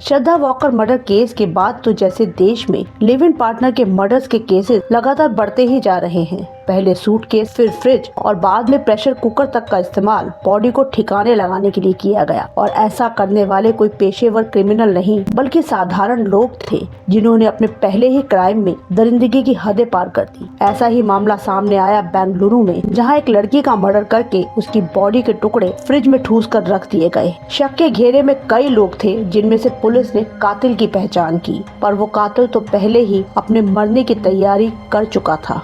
श्रद्धा walker murder case के बाद तो जैसे देश में लिव इन पार्टनर के मर्डर्स के केसेस लगातार बढ़ते ही जा रहे हैं। पहले सूटकेस, फिर फ्रिज और बाद में प्रेशर कुकर तक का इस्तेमाल बॉडी को ठिकाने लगाने के लिए किया गया। और ऐसा करने वाले कोई पेशेवर क्रिमिनल नहीं बल्कि साधारण लोग थे जिन्होंने अपने पहले ही क्राइम में दरिंदगी की हदें पार कर दी। ऐसा ही मामला सामने आया बेंगलुरु में, जहां एक लड़की का मर्डर करके उसकी बॉडी के टुकड़े फ्रिज में ठूस कर रख दिए गए। शक के घेरे में कई लोग थे जिनमें से पुलिस ने कातिल की पहचान की, पर वो कातिल तो पहले ही अपने मरने की तैयारी कर चुका था।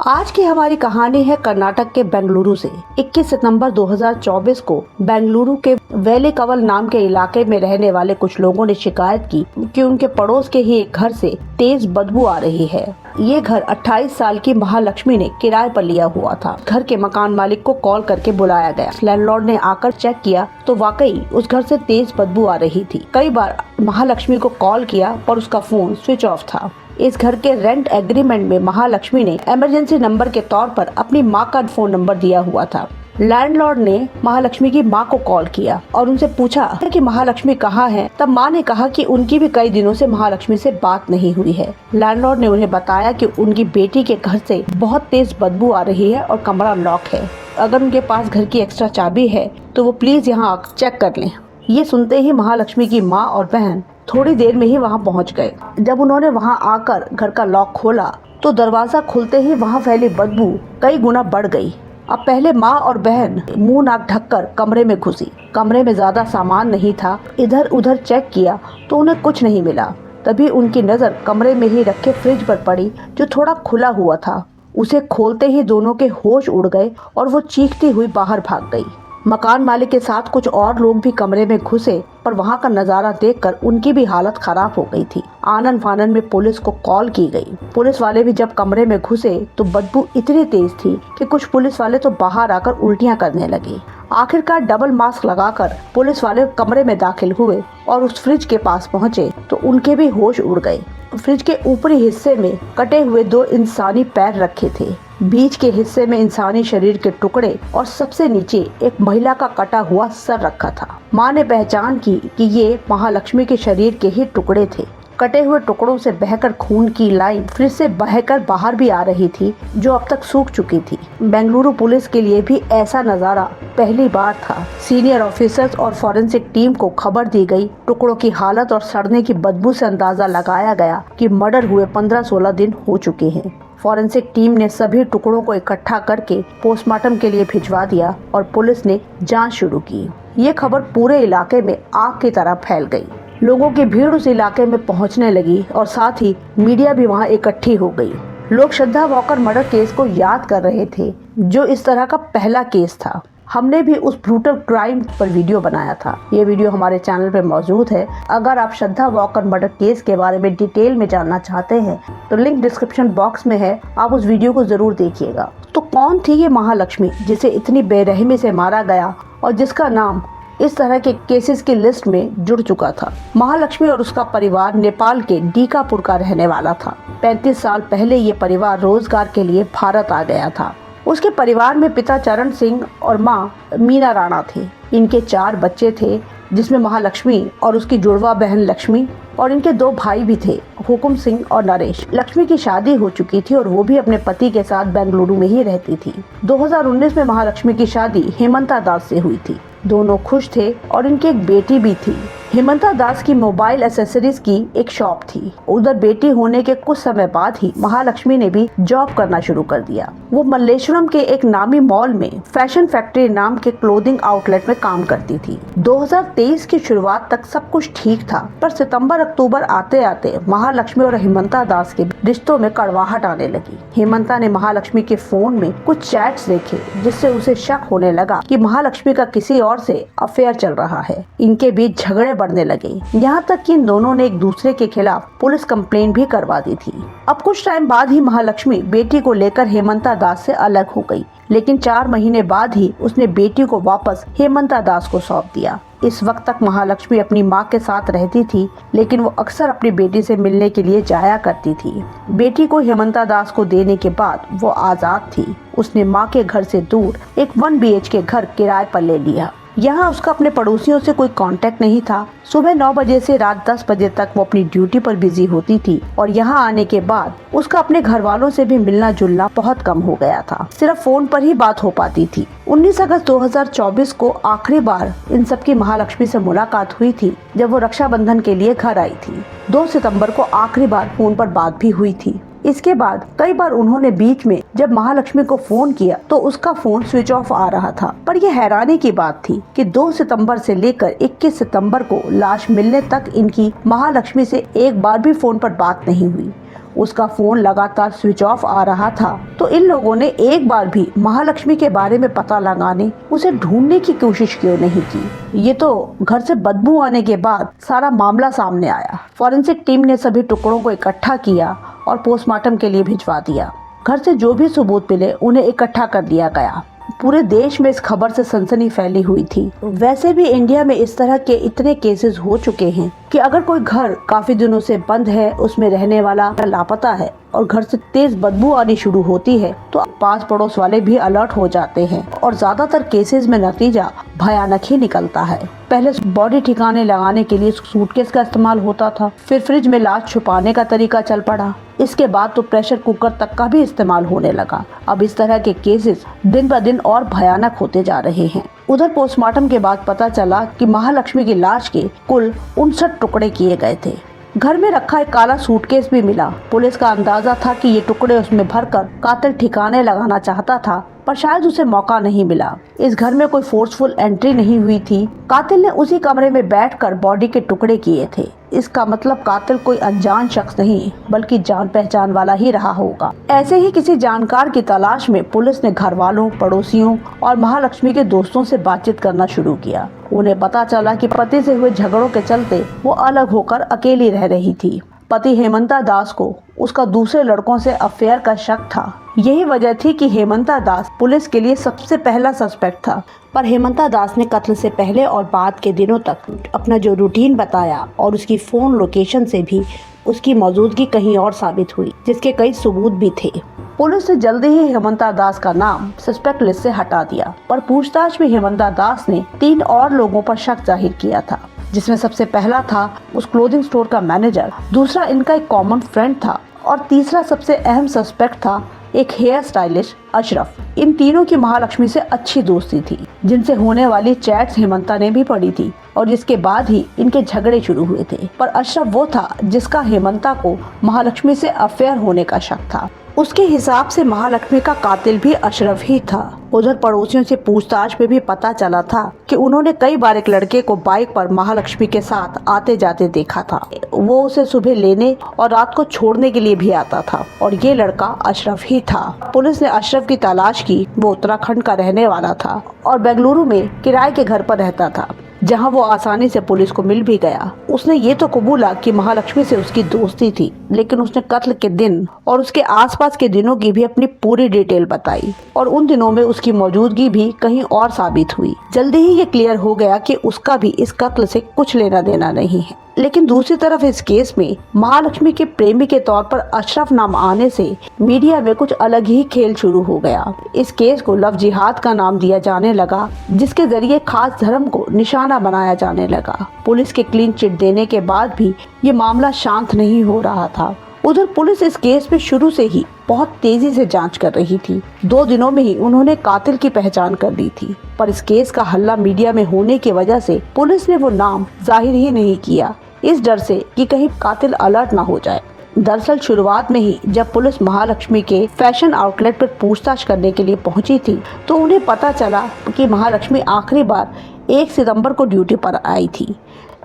आज की हमारी कहानी है कर्नाटक के बेंगलुरु से। 21 सितंबर 2024 को बेंगलुरु के वेलेकवल नाम के इलाके में रहने वाले कुछ लोगों ने शिकायत की कि उनके पड़ोस के ही एक घर से तेज बदबू आ रही है। ये घर 28 साल की महालक्ष्मी ने किराए पर लिया हुआ था। घर के मकान मालिक को कॉल करके बुलाया गया। लैंडलॉर्ड ने आकर चेक किया तो वाकई उस घर से तेज बदबू आ रही थी। कई बार महालक्ष्मी को कॉल किया पर उसका फोन स्विच ऑफ था। इस घर के रेंट एग्रीमेंट में महालक्ष्मी ने इमरजेंसी नंबर के तौर पर अपनी माँ का फोन नंबर दिया हुआ था। लैंडलॉर्ड ने महालक्ष्मी की माँ को कॉल किया और उनसे पूछा कि महालक्ष्मी कहाँ है। तब माँ ने कहा कि उनकी भी कई दिनों से महालक्ष्मी से बात नहीं हुई है। लैंडलॉर्ड ने उन्हें बताया कि उनकी बेटी के घर से बहुत तेज बदबू आ रही है और कमरा लॉक है। अगर उनके पास घर की एक्स्ट्रा चाबी है तो वो प्लीज यहाँ चेक कर लें। ये सुनते ही महालक्ष्मी की माँ और बहन थोड़ी देर में ही वहां पहुंच गए। जब उन्होंने वहां आकर घर का लॉक खोला तो दरवाजा खुलते ही वहां फैली बदबू कई गुना बढ़ गई। अब पहले माँ और बहन मुंह नाक ढककर कमरे में घुसी। कमरे में ज्यादा सामान नहीं था। इधर उधर चेक किया तो उन्हें कुछ नहीं मिला। तभी उनकी नजर कमरे में ही रखे फ्रिज पर पड़ी जो थोड़ा खुला हुआ था। उसे खोलते ही दोनों के होश उड़ गए और वो चीखती हुई बाहर भाग गई। मकान मालिक के साथ कुछ और लोग भी कमरे में घुसे पर वहां का नजारा देखकर उनकी भी हालत खराब हो गई थी। आनन फानन में पुलिस को कॉल की गई। पुलिस वाले भी जब कमरे में घुसे तो बदबू इतनी तेज थी कि कुछ पुलिस वाले तो बाहर आकर उल्टियां करने लगे। आखिरकार डबल मास्क लगाकर पुलिस वाले कमरे में दाखिल हुए और उस फ्रिज के पास पहुंचे तो उनके भी होश उड़ गए। फ्रिज के ऊपरी हिस्से में कटे हुए 2 इंसानी पैर रखे थे। बीच के हिस्से में इंसानी शरीर के टुकड़े और सबसे नीचे एक महिला का कटा हुआ सर रखा था। माँ ने पहचान की कि ये महालक्ष्मी के शरीर के ही टुकड़े थे। कटे हुए टुकड़ों से बहकर खून की लाइन फ्रिज से बहकर बाहर भी आ रही थी जो अब तक सूख चुकी थी। बेंगलुरु पुलिस के लिए भी ऐसा नजारा पहली बार था। सीनियर ऑफिसर्स और फॉरेंसिक टीम को खबर दी गई। टुकड़ों की हालत और सड़ने की बदबू से अंदाजा लगाया गया कि मर्डर हुए 15-16 दिन हो चुके हैं। फॉरेंसिक टीम ने सभी टुकड़ों को इकट्ठा करके पोस्टमार्टम के लिए भिजवा दिया और पुलिस ने जांच शुरू की। ये खबर पूरे इलाके में आग की तरह फैल गई। लोगों की भीड़ उस इलाके में पहुंचने लगी और साथ ही मीडिया भी वहां इकट्ठी हो गई। लोग श्रद्धा वॉकर मर्डर केस को याद कर रहे थे जो इस तरह का पहला केस था। हमने भी उस ब्रूटल क्राइम पर वीडियो बनाया था। ये वीडियो हमारे चैनल पे मौजूद है। अगर आप श्रद्धा वॉकर मर्डर केस के बारे में डिटेल में जानना चाहते हैं तो लिंक डिस्क्रिप्शन बॉक्स में है, आप उस वीडियो को जरूर देखिएगा। तो कौन थी ये महालक्ष्मी जिसे इतनी बेरहमी से मारा गया और जिसका नाम इस तरह के केसेस की लिस्ट में जुड़ चुका था? महालक्ष्मी और उसका परिवार नेपाल के डीकापुर का रहने वाला था। 35 साल पहले ये परिवार रोजगार के लिए भारत आ गया था। उसके परिवार में पिता चरण सिंह और माँ मीना राणा थे। इनके 4 बच्चे थे जिसमें महालक्ष्मी और उसकी जुड़वा बहन लक्ष्मी और इनके 2 भाई भी थे, हुकुम सिंह और नरेश। लक्ष्मी की शादी हो चुकी थी और वो भी अपने पति के साथ बेंगलुरु में ही रहती थी। 2019 में महालक्ष्मी की शादी हेमंता दास से हुई थी। दोनों खुश थे और इनकी एक बेटी भी थी। हेमंता दास की मोबाइल एसेसरीज की एक शॉप थी। उधर बेटी होने के कुछ समय बाद ही महालक्ष्मी ने भी जॉब करना शुरू कर दिया। वो मल्लेश्वरम के एक नामी मॉल में फैशन फैक्ट्री नाम के क्लोथिंग आउटलेट में काम करती थी। 2023 की शुरुआत तक सब कुछ ठीक था, पर सितंबर अक्टूबर आते आते महालक्ष्मी और हेमंता दास के रिश्तों में कड़वाहट आने लगी। हेमंता ने महालक्ष्मी के फोन में कुछ चैट्स देखे जिससे उसे शक होने लगा कि महालक्ष्मी का किसी और से अफेयर चल रहा है। इनके बीच झगड़े बढ़ने लगे, यहाँ तक कि इन दोनों ने एक दूसरे के खिलाफ पुलिस कंप्लेंट भी करवा दी थी। अब कुछ टाइम बाद ही महालक्ष्मी बेटी को लेकर हेमंता दास से अलग हो गई, लेकिन 4 महीने बाद ही उसने बेटी को वापस हेमंता दास को सौंप दिया। इस वक्त तक महालक्ष्मी अपनी मां के साथ रहती थी, लेकिन वो अक्सर अपनी बेटी से मिलने के लिए जाया करती थी। बेटी को हेमंता दास को देने के बाद वो आजाद थी। उसने मां के घर से दूर एक 1 BHK घर किराए पर ले लिया। यहाँ उसका अपने पड़ोसियों से कोई कांटेक्ट नहीं था। सुबह 9 बजे से रात 10 बजे तक वो अपनी ड्यूटी पर बिजी होती थी और यहाँ आने के बाद उसका अपने घर वालों से भी मिलना जुलना बहुत कम हो गया था। सिर्फ फोन पर ही बात हो पाती थी। 19 अगस्त 2024 को आखिरी बार इन सबकी महालक्ष्मी से मुलाकात हुई थी, जब वो रक्षाबंधन के लिए घर आई थी। 2 सितंबर को आखिरी बार फोन पर बात भी हुई थी। इसके बाद कई बार उन्होंने बीच में जब महालक्ष्मी को फोन किया तो उसका फोन स्विच ऑफ आ रहा था। पर यह हैरानी की बात थी कि 2 सितंबर से लेकर 21 सितंबर को लाश मिलने तक इनकी महालक्ष्मी से एक बार भी फोन पर बात नहीं हुई। उसका फोन लगातार स्विच ऑफ आ रहा था, तो इन लोगों ने एक बार भी महालक्ष्मी के बारे में पता लगाने, उसे ढूंढने की कोशिश क्यों नहीं की। ये तो घर से बदबू आने के बाद सारा मामला सामने आया। फॉरेंसिक टीम ने सभी टुकड़ों को इकट्ठा किया और पोस्टमार्टम के लिए भिजवा दिया। घर से जो भी सबूत मिले उन्हें इकट्ठा कर लिया गया। पूरे देश में इस खबर से सनसनी फैली हुई थी। वैसे भी इंडिया में इस तरह के इतने केसेस हो चुके हैं कि अगर कोई घर काफी दिनों से बंद है, उसमें रहने वाला लापता है और घर से तेज बदबू आनी शुरू होती है, तो पास पड़ोस वाले भी अलर्ट हो जाते हैं और ज्यादातर केसेस में नतीजा भयानक ही निकलता है। पहले बॉडी ठिकाने लगाने के लिए सूटकेस का इस्तेमाल होता था, फिर फ्रिज में लाश छुपाने का तरीका चल पड़ा। इसके बाद तो प्रेशर कुकर तक का भी इस्तेमाल होने लगा। अब इस तरह के केसेस दिन ब दिन और भयानक होते जा रहे हैं। उधर पोस्टमार्टम के बाद पता चला कि महालक्ष्मी की लाश के कुल 59 टुकड़े किए गए थे। घर में रखा एक काला सूटकेस भी मिला। पुलिस का अंदाजा था कि ये टुकड़े उसमें भरकर कातिल ठिकाने लगाना चाहता था, पर शायद उसे मौका नहीं मिला। इस घर में कोई फोर्सफुल एंट्री नहीं हुई थी। कातिल ने उसी कमरे में बैठकर बॉडी के टुकड़े किए थे। इसका मतलब कातिल कोई अनजान शख्स नहीं, बल्कि जान पहचान वाला ही रहा होगा। ऐसे ही किसी जानकार की तलाश में पुलिस ने घर वालों, पड़ोसियों और महालक्ष्मी के दोस्तों से बातचीत करना शुरू किया। उन्हें पता चला कि पति से हुए झगड़ों के चलते वो अलग होकर अकेली रह रही थी। पति हेमंता दास को उसका दूसरे लड़कों से अफेयर का शक था। यही वजह थी कि हेमंता दास पुलिस के लिए सबसे पहला सस्पेक्ट था। पर हेमंता दास ने कत्ल से पहले और बाद के दिनों तक अपना जो रूटीन बताया और उसकी फोन लोकेशन से भी उसकी मौजूदगी कहीं और साबित हुई, जिसके कई सबूत भी थे। पुलिस ने जल्दी ही हेमंता दास का नाम सस्पेक्ट लिस्ट से हटा दिया, पर पूछताछ में हेमंता दास ने 3 और लोगों पर शक जाहिर किया था, जिसमें सबसे पहला था उस क्लोथिंग स्टोर का मैनेजर, दूसरा इनका एक कॉमन फ्रेंड था और तीसरा सबसे अहम सस्पेक्ट था एक हेयर स्टाइलिस्ट अशरफ। इन तीनों की महालक्ष्मी से अच्छी दोस्ती थी, जिनसे होने वाली चैट्स हेमंता ने भी पढ़ी थी और जिसके बाद ही इनके झगड़े शुरू हुए थे। पर अशरफ वो था जिसका हेमंता को महालक्ष्मी से अफेयर होने का शक था। उसके हिसाब से महालक्ष्मी का कातिल भी अशरफ ही था। उधर पड़ोसियों से पूछताछ में भी पता चला था कि उन्होंने कई बार एक लड़के को बाइक पर महालक्ष्मी के साथ आते जाते देखा था। वो उसे सुबह लेने और रात को छोड़ने के लिए भी आता था और ये लड़का अशरफ ही था। पुलिस ने अशरफ की तलाश की। वो उत्तराखंड का रहने वाला था और बेंगलुरु में किराए के घर पर रहता था, जहां वो आसानी से पुलिस को मिल भी गया। उसने ये तो कबूला कि महालक्ष्मी से उसकी दोस्ती थी, लेकिन उसने कत्ल के दिन और उसके आसपास के दिनों की भी अपनी पूरी डिटेल बताई और उन दिनों में उसकी मौजूदगी भी कहीं और साबित हुई। जल्दी ही ये क्लियर हो गया कि उसका भी इस कत्ल से कुछ लेना देना नहीं है। लेकिन दूसरी तरफ इस केस में महालक्ष्मी के प्रेमी के तौर पर अशरफ नाम आने से मीडिया में कुछ अलग ही खेल शुरू हो गया। इस केस को लव जिहाद का नाम दिया जाने लगा, जिसके जरिए खास धर्म को निशाना बनाया जाने लगा। पुलिस के क्लीन चिट देने के बाद भी ये मामला शांत नहीं हो रहा था। उधर पुलिस इस केस में शुरू से ही बहुत तेजी से जांच कर रही थी। 2 दिनों में ही उन्होंने कातिल की पहचान कर ली थी, पर इस केस का हल्ला मीडिया में होने की वजह से पुलिस ने वो नाम जाहिर ही नहीं किया, इस डर से कि कहीं कातिल अलर्ट ना हो जाए। दरअसल शुरुआत में ही जब पुलिस महालक्ष्मी के फैशन आउटलेट पर पूछताछ करने के लिए पहुंची थी, तो उन्हें पता चला कि महालक्ष्मी आखिरी बार 1 सितंबर को ड्यूटी पर आई थी,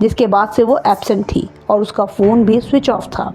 जिसके बाद से वो एब्सेंट थी और उसका फोन भी स्विच ऑफ था।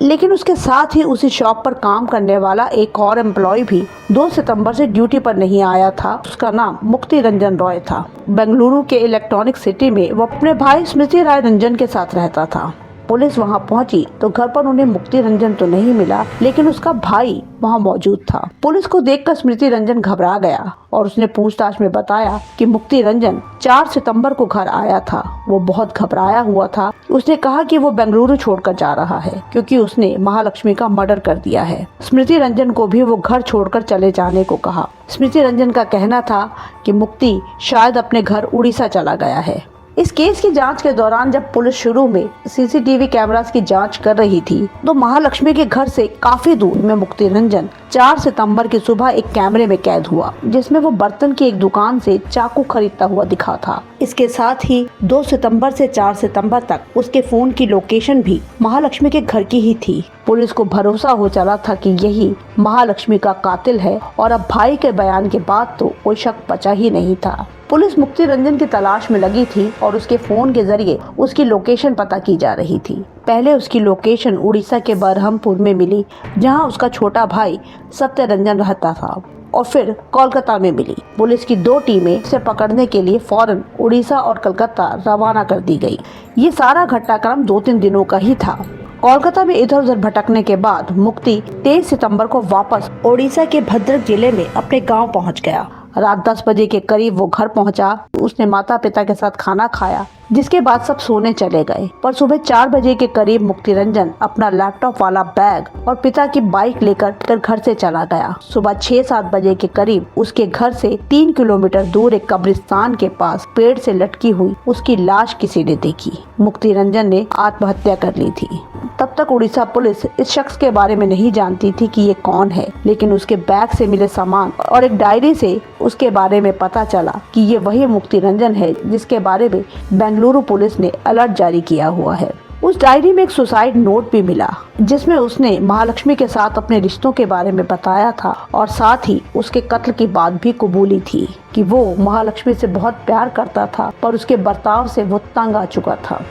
लेकिन उसके साथ ही उसी शॉप पर काम करने वाला एक और एम्प्लॉय भी 2 सितंबर से ड्यूटी पर नहीं आया था। उसका नाम मुक्ति रंजन रॉय था। बेंगलुरु के इलेक्ट्रॉनिक सिटी में वो अपने भाई स्मृति राय रंजन के साथ रहता था। पुलिस वहां पहुंची तो घर पर उन्हें मुक्ति रंजन तो नहीं मिला, लेकिन उसका भाई वहां मौजूद था। पुलिस को देखकर स्मृति रंजन घबरा गया और उसने पूछताछ में बताया कि मुक्ति रंजन 4 सितंबर को घर आया था। वो बहुत घबराया हुआ था। उसने कहा कि वो बेंगलुरु छोड़कर जा रहा है क्योंकि उसने महालक्ष्मी का मर्डर कर दिया है। स्मृति रंजन को भी वो घर छोड़कर चले जाने को कहा। स्मृति रंजन का कहना था कि मुक्ति शायद अपने घर उड़ीसा चला गया है। इस केस की जांच के दौरान जब पुलिस शुरू में सीसीटीवी कैमरास की जांच कर रही थी तो महालक्ष्मी के घर से काफी दूर में मुक्ति रंजन 4 सितंबर की सुबह एक कैमरे में कैद हुआ, जिसमें वो बर्तन की एक दुकान से चाकू खरीदता हुआ दिखा था। इसके साथ ही 2 सितंबर से 4 सितंबर तक उसके फोन की लोकेशन भी महालक्ष्मी के घर की ही थी। पुलिस को भरोसा हो चला था कि यही महालक्ष्मी का कातिल है और अब भाई के बयान के बाद तो कोई शक बचा ही नहीं था। पुलिस मुक्ति रंजन की तलाश में लगी थी और उसके फोन के जरिए उसकी लोकेशन पता की जा रही थी। पहले उसकी लोकेशन उड़ीसा के बरहमपुर में मिली, जहां उसका छोटा भाई सत्य रंजन रहता था, और फिर कोलकाता में मिली। पुलिस की 2 टीमें इसे पकड़ने के लिए फौरन उड़ीसा और कलकत्ता रवाना कर दी गई। ये सारा घटनाक्रम 2-3 दिनों का ही था। कोलकाता में इधर उधर भटकने के बाद मुक्ति 23 सितंबर को वापस ओडिशा के भद्रक जिले में अपने गांव पहुंच गया। रात 10 बजे के करीब वो घर पहुंचा। उसने माता पिता के साथ खाना खाया, जिसके बाद सब सोने चले गए। पर सुबह 4 बजे के करीब मुक्ति रंजन अपना लैपटॉप वाला बैग और पिता की बाइक लेकर घर से चला गया। सुबह 6-7 बजे के करीब उसके घर से 3 किलोमीटर दूर एक कब्रिस्तान के पास पेड़ से लटकी हुई उसकी लाश किसी ने देखी। मुक्ति रंजन ने आत्महत्या कर ली थी। तब तक उड़ीसा पुलिस इस शख्स के बारे में नहीं जानती थी कि ये कौन है, लेकिन उसके बैग से मिले सामान और एक डायरी से उसके बारे में पता चला कि ये वही मुक्ति रंजन है जिसके बारे में बेंगलुरु पुलिस ने अलर्ट जारी किया हुआ है। उस डायरी में एक सुसाइड नोट भी मिला, जिसमें उसने महालक्ष्मी के साथ अपने रिश्तों के बारे में बताया था और साथ ही उसके कत्ल की बात भी कबूली थी कि वो महालक्ष्मी से बहुत प्यार करता था, पर उसके बर्ताव से वो तंग आ चुका था।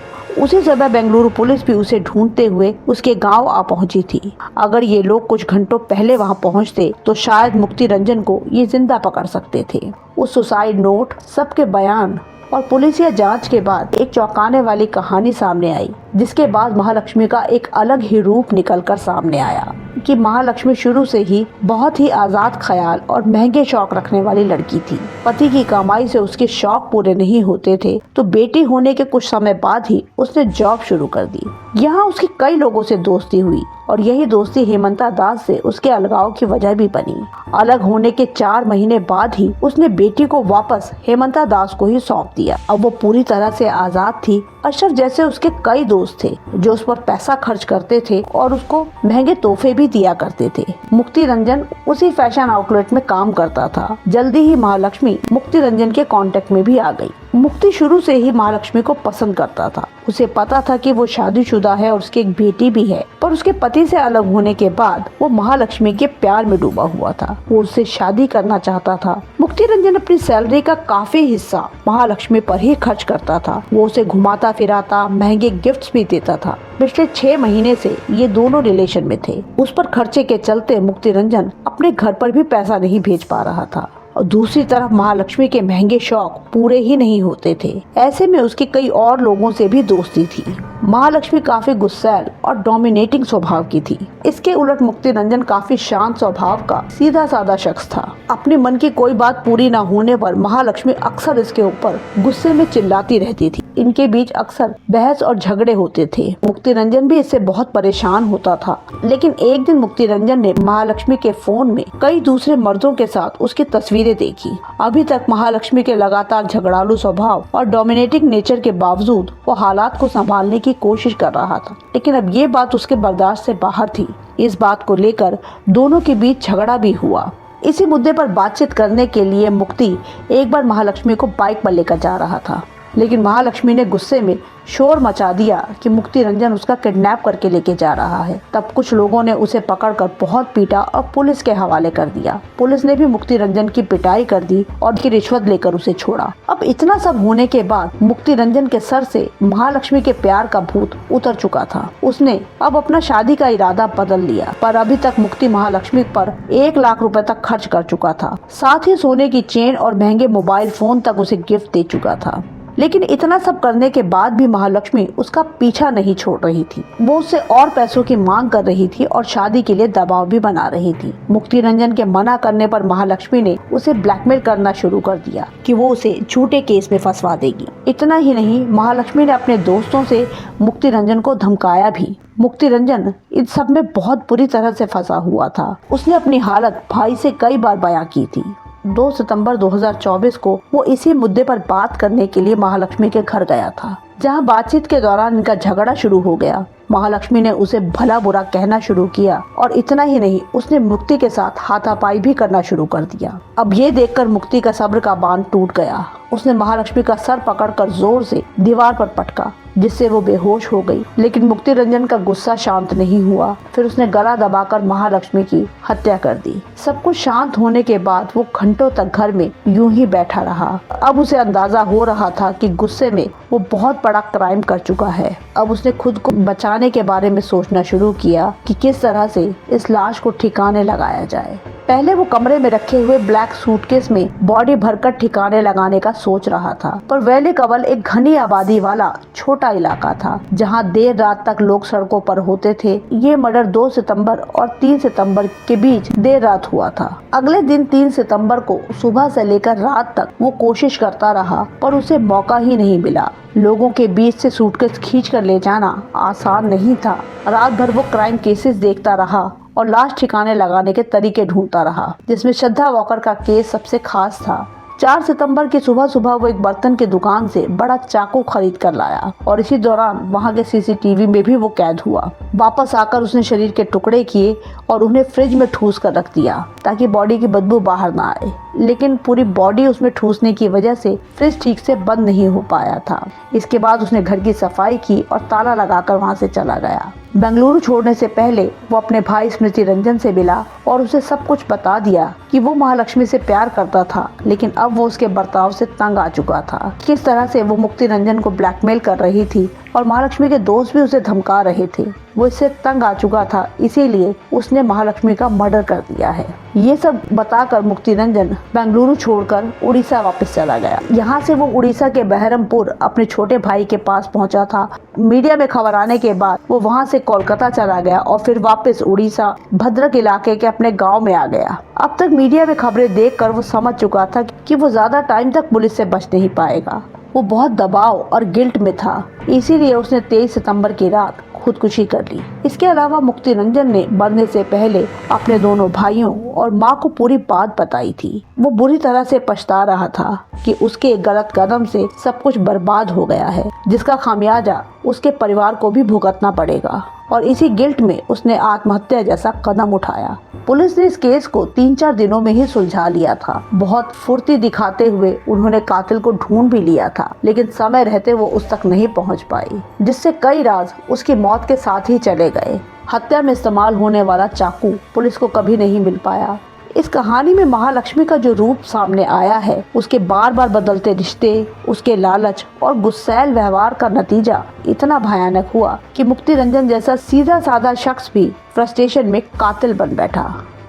उसी समय बेंगलुरु पुलिस भी उसे ढूंढते हुए उसके गांव आ पहुंची थी। अगर ये लोग कुछ घंटों पहले वहां पहुंचते तो शायद मुक्ति रंजन को ये जिंदा पकड़ सकते थे। उस सुसाइड नोट, सबके बयान और पुलिसिया जांच के बाद एक चौंकाने वाली कहानी सामने आई, जिसके बाद महालक्ष्मी का एक अलग ही रूप निकलकर सामने आया कि महालक्ष्मी शुरू से ही बहुत ही आजाद ख्याल और महंगे शौक रखने वाली लड़की थी। पति की कमाई से उसके शौक पूरे नहीं होते थे तो बेटी होने के कुछ समय बाद ही उसने जॉब शुरू कर दी। यहाँ उसकी कई लोगों से दोस्ती हुई और यही दोस्ती हेमंता दास से उसके अलगाव की वजह भी बनी। अलग होने के 4 महीने बाद ही उसने बेटी को वापस हेमंता दास को ही सौंप दिया। अब वो पूरी तरह से आजाद थी। अशरफ जैसे उसके कई दोस्त थे जो उस पर पैसा खर्च करते थे और उसको महंगे तोहफे भी दिया करते थे। मुक्ति रंजन उसी फैशन आउटलेट में काम करता था। जल्दी ही महालक्ष्मी मुक्ति रंजन के कांटेक्ट में भी आ गई। मुक्ति शुरू से ही महालक्ष्मी को पसंद करता था। उसे पता था कि वो शादीशुदा है और उसकी एक बेटी भी है, पर उसके पति से अलग होने के बाद वो महालक्ष्मी के प्यार में डूबा हुआ था। वो उससे शादी करना चाहता था। मुक्ति रंजन अपनी सैलरी का काफी हिस्सा महालक्ष्मी पर ही खर्च करता था। वो उसे घुमाता फिराता, महंगे गिफ्ट्स भी देता था। पिछले 6 महीने से ये दोनों रिलेशन में थे। उस पर खर्चे के चलते मुक्ति रंजन अपने घर पर भी पैसा नहीं भेज पा रहा था और दूसरी तरफ महालक्ष्मी के महंगे शौक पूरे ही नहीं होते थे। ऐसे में उसकी कई और लोगों से भी दोस्ती थी। महालक्ष्मी काफी गुस्सैल और डोमिनेटिंग स्वभाव की थी। इसके उलट मुक्ति रंजन काफी शांत स्वभाव का सीधा साधा शख्स था। अपने मन की कोई बात पूरी न होने पर महालक्ष्मी अक्सर इसके ऊपर गुस्से में चिल्लाती रहती थी। इनके बीच अक्सर बहस और झगड़े होते थे। मुक्ति रंजन भी इससे बहुत परेशान होता था। लेकिन एक दिन मुक्ति रंजन ने महालक्ष्मी के फोन में कई दूसरे मर्दों के साथ उसकी तस्वीरें देखी। अभी तक महालक्ष्मी के लगातार झगड़ालू स्वभाव और डोमिनेटिंग नेचर के बावजूद वो हालात को संभालने की कोशिश कर रहा था, लेकिन अब ये बात उसके बर्दाश्त से बाहर थी। इस बात को लेकर दोनों के बीच झगड़ा भी हुआ। इसी मुद्दे पर बातचीत करने के लिए मुक्ति एक बार महालक्ष्मी को बाइक पर लेकर जा रहा था। लेकिन महालक्ष्मी ने गुस्से में शोर मचा दिया कि मुक्ति रंजन उसका किडनैप करके लेके जा रहा है। तब कुछ लोगों ने उसे पकड़कर बहुत पीटा और पुलिस के हवाले कर दिया। पुलिस ने भी मुक्ति रंजन की पिटाई कर दी और की रिश्वत लेकर उसे छोड़ा। अब इतना सब होने के बाद मुक्ति रंजन के सर से महालक्ष्मी के प्यार का भूत उतर चुका था। उसने अब अपना शादी का इरादा बदल लिया, पर अभी तक मुक्ति महालक्ष्मी पर 1 लाख रुपए तक खर्च कर चुका था। साथ ही सोने की चेन और महंगे मोबाइल फोन तक उसे गिफ्ट दे चुका था। लेकिन इतना सब करने के बाद भी महालक्ष्मी उसका पीछा नहीं छोड़ रही थी। वो उससे और पैसों की मांग कर रही थी और शादी के लिए दबाव भी बना रही थी। मुक्ति रंजन के मना करने पर महालक्ष्मी ने उसे ब्लैकमेल करना शुरू कर दिया कि वो उसे झूठे केस में फंसवा देगी। इतना ही नहीं, महालक्ष्मी ने अपने दोस्तों से मुक्ति रंजन को धमकाया भी। मुक्ति रंजन इन सब में बहुत बुरी तरह से फंसा हुआ था। उसने अपनी हालत भाई से कई बार बयां की थी। 2 सितंबर 2024 को वो इसी मुद्दे पर बात करने के लिए महालक्ष्मी के घर गया था, जहां बातचीत के दौरान इनका झगड़ा शुरू हो गया। महालक्ष्मी ने उसे भला बुरा कहना शुरू किया और इतना ही नहीं, उसने मुक्ति के साथ हाथापाई भी करना शुरू कर दिया। अब ये देखकर मुक्ति का सब्र का बांध टूट गया। उसने महालक्ष्मी का सर पकड़कर जोर से दीवार पर पटका, जिससे वो बेहोश हो गई। लेकिन मुक्ति रंजन का गुस्सा शांत नहीं हुआ। फिर उसने गला दबाकर महालक्ष्मी की हत्या कर दी। सब कुछ शांत होने के बाद वो घंटों तक घर में यूं ही बैठा रहा। अब उसे अंदाजा हो रहा था कि गुस्से में वो बहुत बड़ा क्राइम कर चुका है। अब उसने खुद को बचाने के बारे में सोचना शुरू किया कि किस तरह से इस लाश को ठिकाने लगाया जाए। पहले वो कमरे में रखे हुए ब्लैक सूटकेस में बॉडी भरकर ठिकाने लगाने का सोच रहा था, पर वैले कवल एक घनी आबादी वाला छोटा इलाका था, जहां देर रात तक लोग सड़कों पर होते थे। ये मर्डर 2 सितंबर और 3 सितंबर के बीच देर रात हुआ था। अगले दिन 3 सितंबर को सुबह से लेकर रात तक वो कोशिश करता रहा, पर उसे मौका ही नहीं मिला। लोगों के बीच से सूटकेस खींच कर ले जाना आसान नहीं था। रात भर वो क्राइम केसेस देखता रहा और लाश ठिकाने लगाने के तरीके ढूंढता रहा, जिसमें श्रद्धा वॉकर का केस सबसे खास था। 4 सितंबर की सुबह सुबह वो एक बर्तन की दुकान से बड़ा चाकू खरीद कर लाया और इसी दौरान वहां के सीसीटीवी में भी वो कैद हुआ। वापस आकर उसने शरीर के टुकड़े किए और उन्हें फ्रिज में ठूस कर रख दिया ताकि बॉडी की बदबू बाहर ना आए। लेकिन पूरी बॉडी उसमें ठूसने की वजह से फ्रिज ठीक से बंद नहीं हो पाया था। इसके बाद उसने घर की सफाई की और ताला लगाकर वहां से चला गया। बेंगलुरु छोड़ने से पहले वो अपने भाई स्मृति रंजन से मिला और उसे सब कुछ बता दिया कि वो महालक्ष्मी से प्यार करता था, लेकिन अब वो उसके बर्ताव से तंग आ चुका था। किस तरह से वो मुक्ति रंजन को ब्लैकमेल कर रही थी और महालक्ष्मी के दोस्त भी उसे धमका रहे थे। वो इससे तंग आ चुका था, इसीलिए उसने महालक्ष्मी का मर्डर कर दिया है। ये सब बताकर मुक्ति रंजन बेंगलुरु छोड़कर उड़ीसा वापस चला गया। यहाँ से वो उड़ीसा के बहरमपुर अपने छोटे भाई के पास पहुँचा था। मीडिया में खबर आने के बाद वो वहाँ से कोलकाता चला गया और फिर वापस उड़ीसा भद्रक इलाके के अपने गाँव में आ गया। अब तक मीडिया में खबरें देखकर वो समझ चुका था कि वो ज्यादा टाइम तक पुलिस से बच नहीं पाएगा। वो बहुत दबाव और गिल्ट में था, इसीलिए उसने 23 सितंबर की रात खुदकुशी कर ली। इसके अलावा मुक्ति रंजन ने मरने से पहले अपने दोनों भाइयों और माँ को पूरी बात बताई थी। वो बुरी तरह से पछता रहा था कि उसके गलत कदम से सब कुछ बर्बाद हो गया है, जिसका खामियाजा उसके परिवार को भी भुगतना पड़ेगा। और इसी गिल्ट में उसने आत्महत्या जैसा कदम उठाया। पुलिस ने इस केस को 3-4 दिनों में ही सुलझा लिया था। बहुत फुर्ती दिखाते हुए उन्होंने कातिल को ढूंढ भी लिया था, लेकिन समय रहते वो उस तक नहीं पहुंच पाई, जिससे कई राज उसकी मौत के साथ ही चले गए। हत्या में इस्तेमाल होने वाला चाकू पुलिस को कभी नहीं मिल पाया। इस कहानी में महालक्ष्मी का जो रूप सामने आया है, उसके बार बार बदलते रिश्ते, उसके लालच और गुस्सैल व्यवहार का नतीजा इतना भयानक हुआ कि मुक्ति रंजन जैसा सीधा साधा शख्स भी फ्रस्ट्रेशन में कातिल बन बैठा।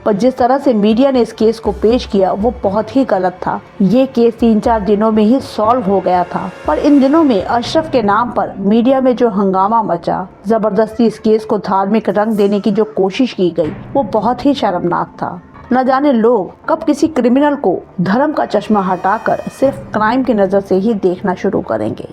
पर जिस तरह से मीडिया ने इस केस को पेश किया वो बहुत ही गलत था। ये केस 3-4 दिनों में ही सॉल्व हो गया था, पर इन दिनों में अशरफ के नाम पर मीडिया में जो हंगामा मचा, जबरदस्ती इस केस को धार्मिक रंग देने की जो कोशिश की गई, वो बहुत ही शर्मनाक था। न जाने लोग कब किसी क्रिमिनल को धर्म का चश्मा हटाकर सिर्फ क्राइम की नजर से ही देखना शुरू करेंगे।